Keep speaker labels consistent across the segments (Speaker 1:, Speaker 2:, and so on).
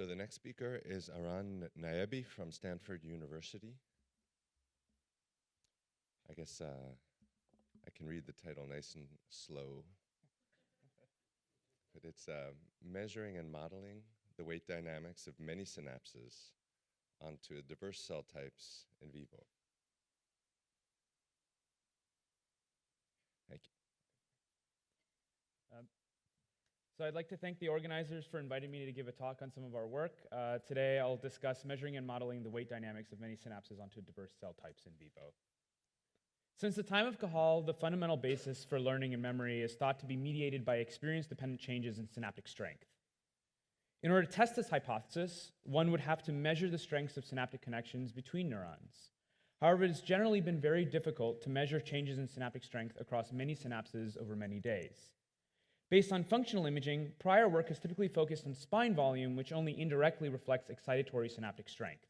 Speaker 1: So the next speaker is Aran Nayebi from Stanford University. I guess I can read the title nice and slow. But it's measuring and modeling the weight dynamics of many synapses onto diverse cell types in vivo. Thank you.
Speaker 2: So I'd like to thank the organizers for inviting me to give a talk on some of our work. Today I'll discuss measuring and modeling the weight dynamics of many synapses onto diverse cell types in vivo. Since the time of Cajal, the fundamental basis for learning and memory is thought to be mediated by experience-dependent changes in synaptic strength. In order to test this hypothesis, one would have to measure the strengths of synaptic connections between neurons. However, it has generally been very difficult to measure changes in synaptic strength across many synapses over many days. Based on functional imaging, prior work has typically focused on spine volume, which only indirectly reflects excitatory synaptic strength.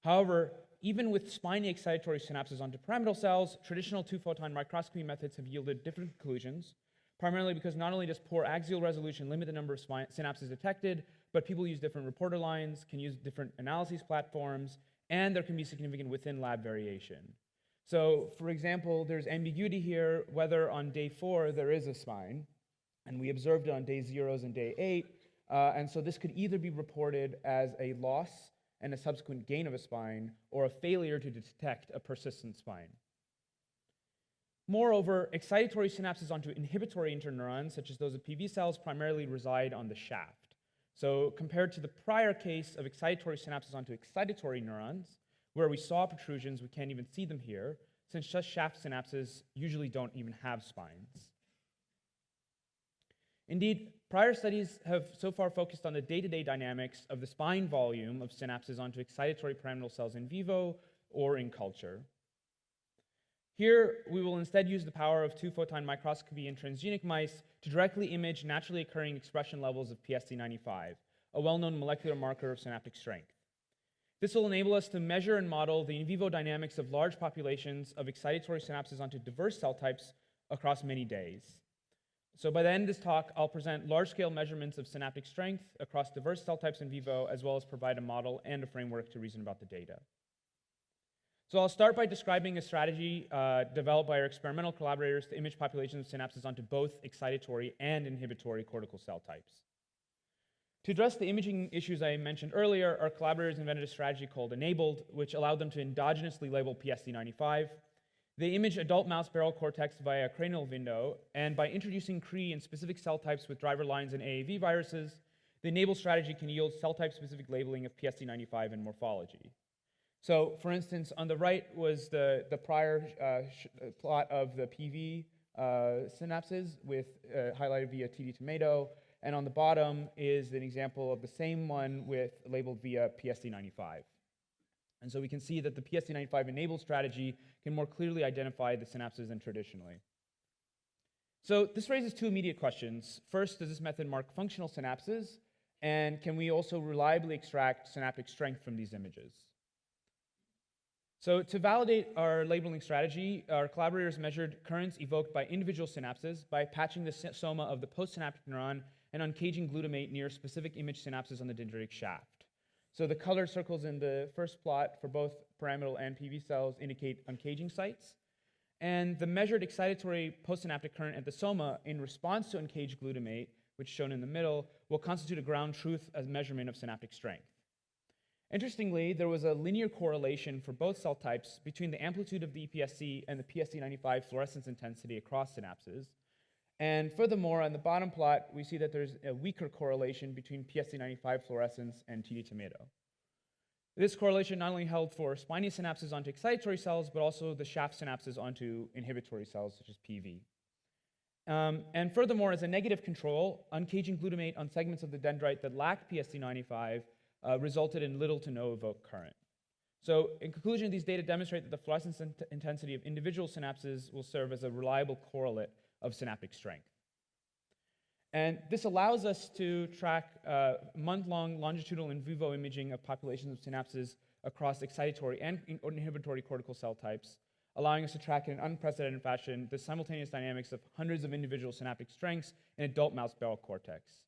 Speaker 2: However, even with spiny excitatory synapses onto pyramidal cells, traditional two-photon microscopy methods have yielded different conclusions, primarily because not only does poor axial resolution limit the number of synapses detected, but people use different reporter lines, can use different analyses platforms, and there can be significant within-lab variation. So, for example, there's ambiguity here whether on day 4 there is a spine, and we observed it on day 0 and day 8, and so this could either be reported as a loss and a subsequent gain of a spine, or a failure to detect a persistent spine. Moreover, excitatory synapses onto inhibitory interneurons, such as those of PV cells, primarily reside on the shaft. So compared to the prior case of excitatory synapses onto excitatory neurons, where we saw protrusions, we can't even see them here, since just shaft synapses usually don't even have spines. Indeed, prior studies have so far focused on the day-to-day dynamics of the spine volume of synapses onto excitatory pyramidal cells in vivo or in culture. Here, we will instead use the power of two-photon microscopy in transgenic mice to directly image naturally occurring expression levels of PSC95, a well-known molecular marker of synaptic strength. This will enable us to measure and model the in vivo dynamics of large populations of excitatory synapses onto diverse cell types across many days. So by the end of this talk, I'll present large-scale measurements of synaptic strength across diverse cell types in vivo, as well as provide a model and a framework to reason about the data. So I'll start by describing a strategy developed by our experimental collaborators to image populations of synapses onto both excitatory and inhibitory cortical cell types. To address the imaging issues I mentioned earlier, our collaborators invented a strategy called enabled, which allowed them to endogenously label PSC95. They image adult mouse barrel cortex via a cranial window, and by introducing Cree in specific cell types with driver lines and AAV viruses, the enabled strategy can yield cell type-specific labeling of PSC95 and morphology. So, for instance, on the right was the prior plot of the PV synapses with highlighted via TD tomato, and on the bottom is an example of the same one with labeled via PSC95. And so we can see that the PSC95 enabled strategy can more clearly identify the synapses than traditionally. So this raises two immediate questions. First, does this method mark functional synapses? And can we also reliably extract synaptic strength from these images? So to validate our labeling strategy, our collaborators measured currents evoked by individual synapses by patching the soma of the postsynaptic neuron and uncaging glutamate near specific image synapses on the dendritic shaft. So the colored circles in the first plot for both pyramidal and PV cells indicate uncaging sites. And the measured excitatory postsynaptic current at the soma in response to uncaged glutamate, which is shown in the middle, will constitute a ground truth as measurement of synaptic strength. Interestingly, there was a linear correlation for both cell types between the amplitude of the EPSC and the PSC95 fluorescence intensity across synapses. And furthermore, on the bottom plot, we see that there's a weaker correlation between PSC95 fluorescence and TD tomato. This correlation not only held for spiny synapses onto excitatory cells, but also the shaft synapses onto inhibitory cells, such as PV. And furthermore, as a negative control, uncaging glutamate on segments of the dendrite that lacked PSC95 resulted in little to no evoked current. So in conclusion, these data demonstrate that the fluorescence intensity of individual synapses will serve as a reliable correlate of synaptic strength. And this allows us to track month-long longitudinal in vivo imaging of populations of synapses across excitatory and inhibitory cortical cell types, allowing us to track in an unprecedented fashion the simultaneous dynamics of hundreds of individual synaptic strengths in adult mouse barrel cortex.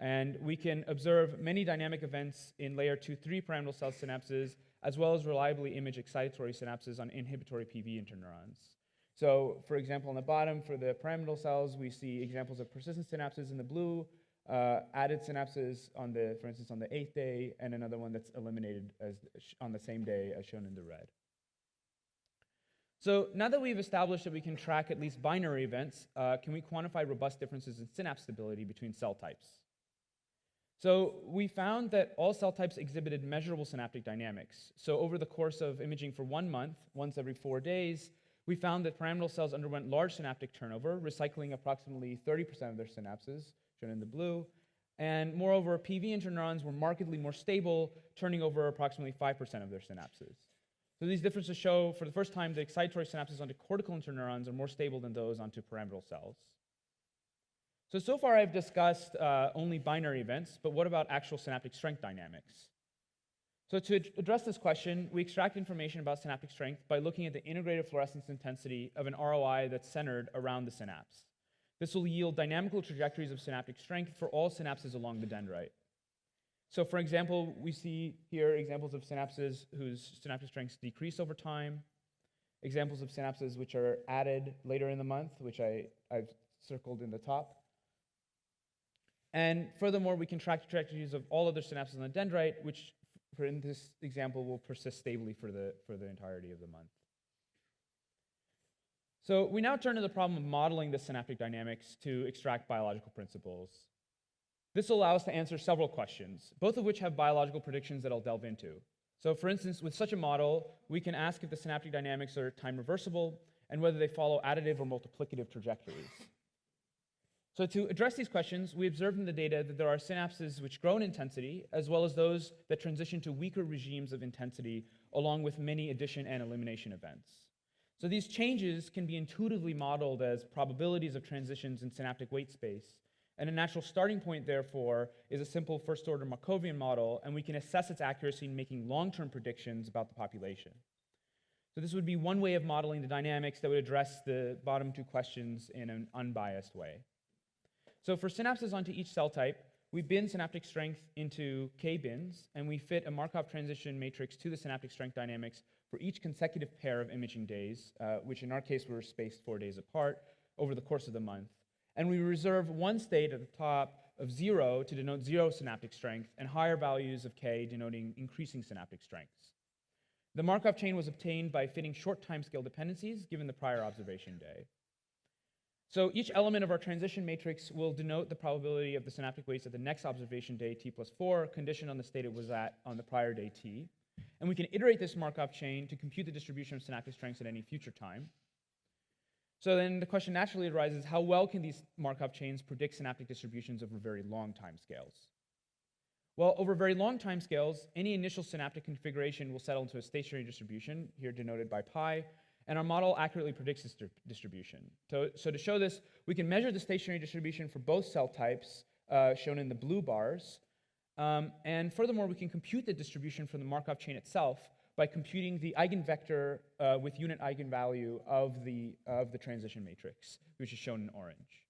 Speaker 2: And we can observe many dynamic events in layer 2-3 pyramidal cell synapses, as well as reliably image excitatory synapses on inhibitory PV interneurons. So, for example, on the bottom, for the pyramidal cells, we see examples of persistent synapses in the blue, added synapses on the, for instance, on the 8th day, and another one that's eliminated on the same day as shown in the red. So now that we've established that we can track at least binary events, can we quantify robust differences in synapse stability between cell types? So we found that all cell types exhibited measurable synaptic dynamics. So over the course of imaging for 1 month, once every 4 days, we found that pyramidal cells underwent large synaptic turnover, recycling approximately 30% of their synapses, shown in the blue. And moreover, PV interneurons were markedly more stable, turning over approximately 5% of their synapses. So these differences show, for the first time, the excitatory synapses onto cortical interneurons are more stable than those onto pyramidal cells. So far I've discussed only binary events, but what about actual synaptic strength dynamics? So to address this question, we extract information about synaptic strength by looking at the integrated fluorescence intensity of an ROI that's centered around the synapse. This will yield dynamical trajectories of synaptic strength for all synapses along the dendrite. So for example, we see here examples of synapses whose synaptic strengths decrease over time, examples of synapses which are added later in the month, which I've circled in the top. And furthermore, we can track trajectories of all other synapses on the dendrite, which in this example will persist stably for the entirety of the month. So we now turn to the problem of modeling the synaptic dynamics to extract biological principles. This will allow us to answer several questions, both of which have biological predictions that I'll delve into. So for instance, with such a model, we can ask if the synaptic dynamics are time reversible and whether they follow additive or multiplicative trajectories. So to address these questions, we observed in the data that there are synapses which grow in intensity, as well as those that transition to weaker regimes of intensity, along with many addition and elimination events. So these changes can be intuitively modeled as probabilities of transitions in synaptic weight space. And a natural starting point, therefore, is a simple first-order Markovian model, and we can assess its accuracy in making long-term predictions about the population. So this would be one way of modeling the dynamics that would address the bottom two questions in an unbiased way. So for synapses onto each cell type, we bin synaptic strength into k-bins, and we fit a Markov transition matrix to the synaptic strength dynamics for each consecutive pair of imaging days, which in our case were spaced 4 days apart over the course of the month. And we reserve one state at the top of 0 to denote 0 synaptic strength, and higher values of k denoting increasing synaptic strengths. The Markov chain was obtained by fitting short timescale dependencies given the prior observation day. So each element of our transition matrix will denote the probability of the synaptic weights at the next observation day, t plus 4, conditioned on the state it was at on the prior day, t. And we can iterate this Markov chain to compute the distribution of synaptic strengths at any future time. So then the question naturally arises, how well can these Markov chains predict synaptic distributions over very long time scales? Well, over very long time scales, any initial synaptic configuration will settle into a stationary distribution, here denoted by pi, and our model accurately predicts this distribution. So to show this, we can measure the stationary distribution for both cell types, shown in the blue bars, and furthermore, we can compute the distribution from the Markov chain itself by computing the eigenvector with unit eigenvalue of the transition matrix, which is shown in orange.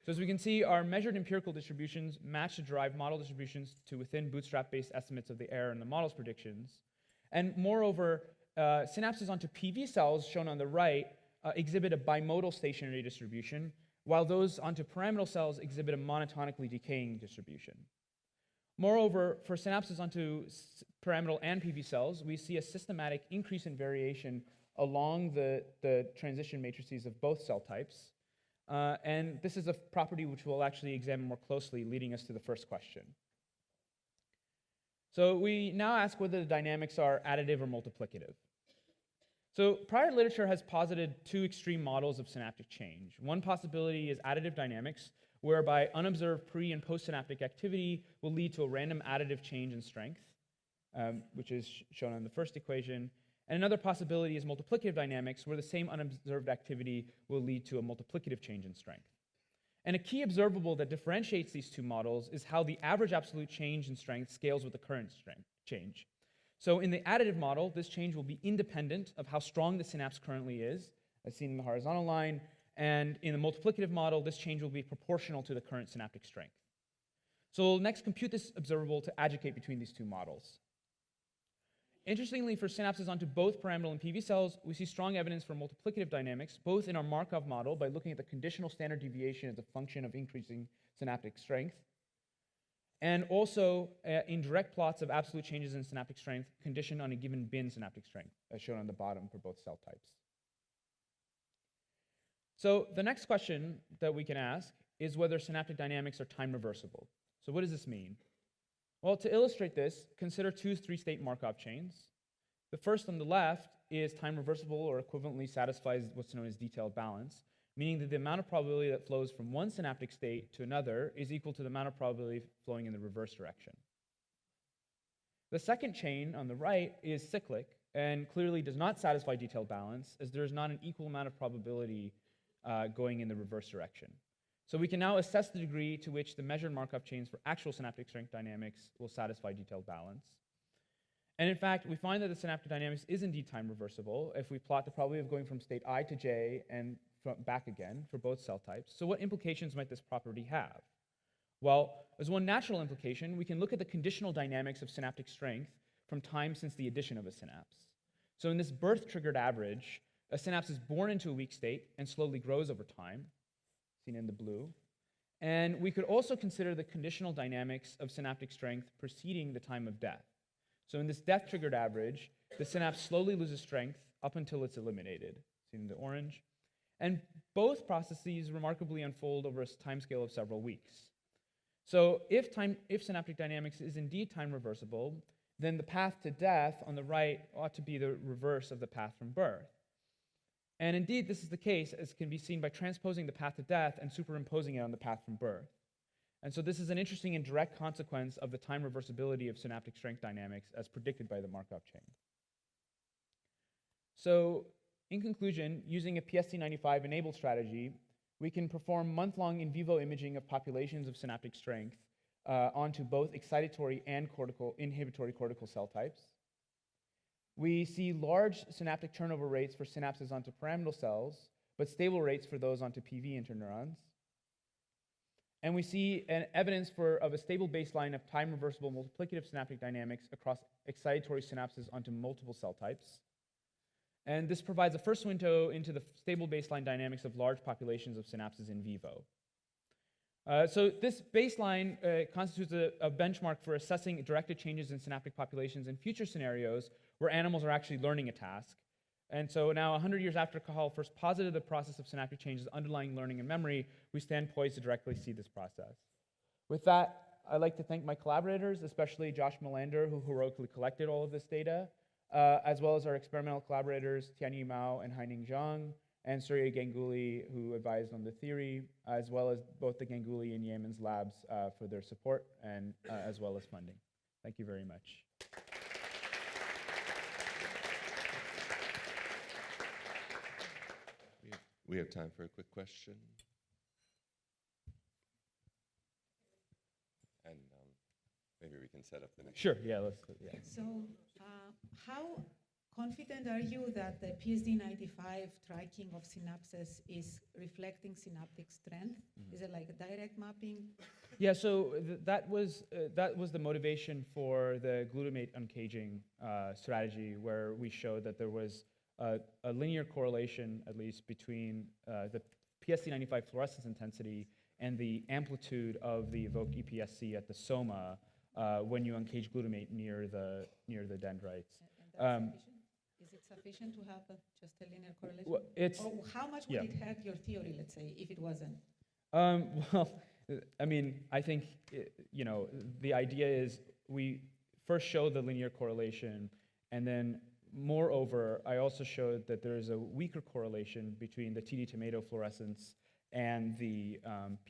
Speaker 2: So as we can see, our measured empirical distributions match the derived model distributions to within bootstrap-based estimates of the error in the model's predictions. And moreover, synapses onto PV cells, shown on the right, exhibit a bimodal stationary distribution, while those onto pyramidal cells exhibit a monotonically decaying distribution. Moreover, for synapses onto pyramidal and PV cells, we see a systematic increase in variation along the transition matrices of both cell types. And this is a property which we'll actually examine more closely, leading us to the first question. So we now ask whether the dynamics are additive or multiplicative. So prior literature has posited two extreme models of synaptic change. One possibility is additive dynamics, whereby unobserved pre- and postsynaptic activity will lead to a random additive change in strength, which is shown on the first equation. And another possibility is multiplicative dynamics, where the same unobserved activity will lead to a multiplicative change in strength. And a key observable that differentiates these two models is how the average absolute change in strength scales with the current strength change. So in the additive model, this change will be independent of how strong the synapse currently is, as seen in the horizontal line, and in the multiplicative model, this change will be proportional to the current synaptic strength. So we'll next compute this observable to adjugate between these two models. Interestingly, for synapses onto both pyramidal and PV cells, we see strong evidence for multiplicative dynamics, both in our Markov model by looking at the conditional standard deviation as a function of increasing synaptic strength, and also in direct plots of absolute changes in synaptic strength conditioned on a given bin synaptic strength, as shown on the bottom for both cell types. So the next question that we can ask is whether synaptic dynamics are time reversible. So what does this mean? Well, to illustrate this, consider two 3-state Markov chains. The first on the left is time reversible or equivalently satisfies what's known as detailed balance, meaning that the amount of probability that flows from one synaptic state to another is equal to the amount of probability flowing in the reverse direction. The second chain on the right is cyclic and clearly does not satisfy detailed balance, as there is not an equal amount of probability going in the reverse direction. So we can now assess the degree to which the measured Markov chains for actual synaptic strength dynamics will satisfy detailed balance. And in fact, we find that the synaptic dynamics is indeed time reversible if we plot the probability of going from state I to J and back again for both cell types. So what implications might this property have? Well, as one natural implication, we can look at the conditional dynamics of synaptic strength from time since the addition of a synapse. So in this birth-triggered average, a synapse is born into a weak state and slowly grows over time, seen in the blue. And we could also consider the conditional dynamics of synaptic strength preceding the time of death. So in this death-triggered average, the synapse slowly loses strength up until it's eliminated, seen in the orange. And both processes remarkably unfold over a timescale of several weeks. So if synaptic dynamics is indeed time reversible, then the path to death on the right ought to be the reverse of the path from birth. And indeed, this is the case, as can be seen by transposing the path to death and superimposing it on the path from birth. And so this is an interesting and direct consequence of the time reversibility of synaptic strength dynamics as predicted by the Markov chain. So in conclusion, using a PSC95 enabled strategy, we can perform month-long in vivo imaging of populations of synaptic strength onto both excitatory and inhibitory cortical cell types. We see large synaptic turnover rates for synapses onto pyramidal cells, but stable rates for those onto PV interneurons. And we see an evidence of a stable baseline of time-reversible multiplicative synaptic dynamics across excitatory synapses onto multiple cell types. And this provides a first window into the stable baseline dynamics of large populations of synapses in vivo. So this baseline constitutes a benchmark for assessing directed changes in synaptic populations in future scenarios where animals are actually learning a task. And so now, 100 years after Cajal first posited the process of synaptic changes underlying learning and memory, we stand poised to directly see this process. With that, I'd like to thank my collaborators, especially Josh Melander, who heroically collected all of this data, as well as our experimental collaborators, Tianyi Mao and Haining Zhong, and Surya Ganguli, who advised on the theory, as well as both the Ganguli and Yemen's labs for their support, and as well as funding. Thank you very much.
Speaker 1: We have time for a quick question. And maybe we can set up the next.
Speaker 2: Sure, yeah, let's, yeah.
Speaker 3: So how confident are you that the PSD95 tracking of synapses is reflecting synaptic strength? Is it like a direct mapping?
Speaker 2: Yeah, so that was the motivation for the glutamate uncaging strategy, where we showed that there was a linear correlation, at least, between the PSD95 fluorescence intensity and the amplitude of the evoked EPSC at the soma when you uncage glutamate near the dendrites.
Speaker 3: And that's sufficient? Is it sufficient to have just a linear correlation?
Speaker 2: Well,
Speaker 3: or how much would it hurt your theory, let's say, if it wasn't?
Speaker 2: Well, I mean, I think the idea is we first show the linear correlation, and then moreover, I also showed that there is a weaker correlation between the TD tomato fluorescence and the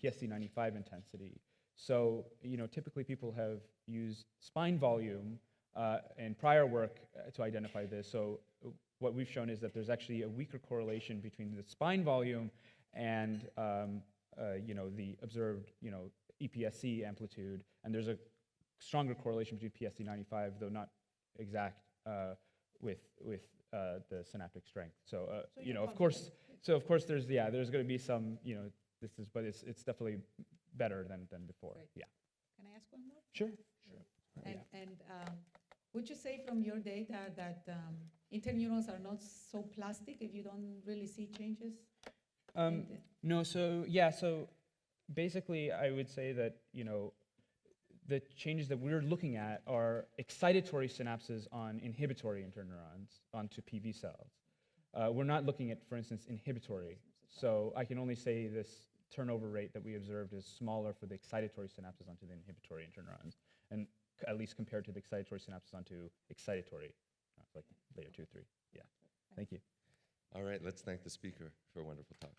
Speaker 2: PSD95 intensity. So, typically people have used spine volume in prior work to identify this. So what we've shown is that there's actually a weaker correlation between the spine volume and the observed EPSC amplitude, and there's a stronger correlation between PSD95, though not exact, with the synaptic strength. So of course there's going to be some but it's definitely better than before. Great. Yeah.
Speaker 3: Can I ask one more?
Speaker 2: Sure.
Speaker 3: And would you say from your data that interneurons are not so plastic if you don't really see changes?
Speaker 2: No, so basically I would say that, the changes that we're looking at are excitatory synapses on inhibitory interneurons onto PV cells. We're not looking at, for instance, inhibitory. So I can only say this turnover rate that we observed is smaller for the excitatory synapses onto the inhibitory interneurons, and at least compared to the excitatory synapses onto excitatory, like layer 2, 3. Yeah. Thank you.
Speaker 1: All right, let's thank the speaker for a wonderful talk.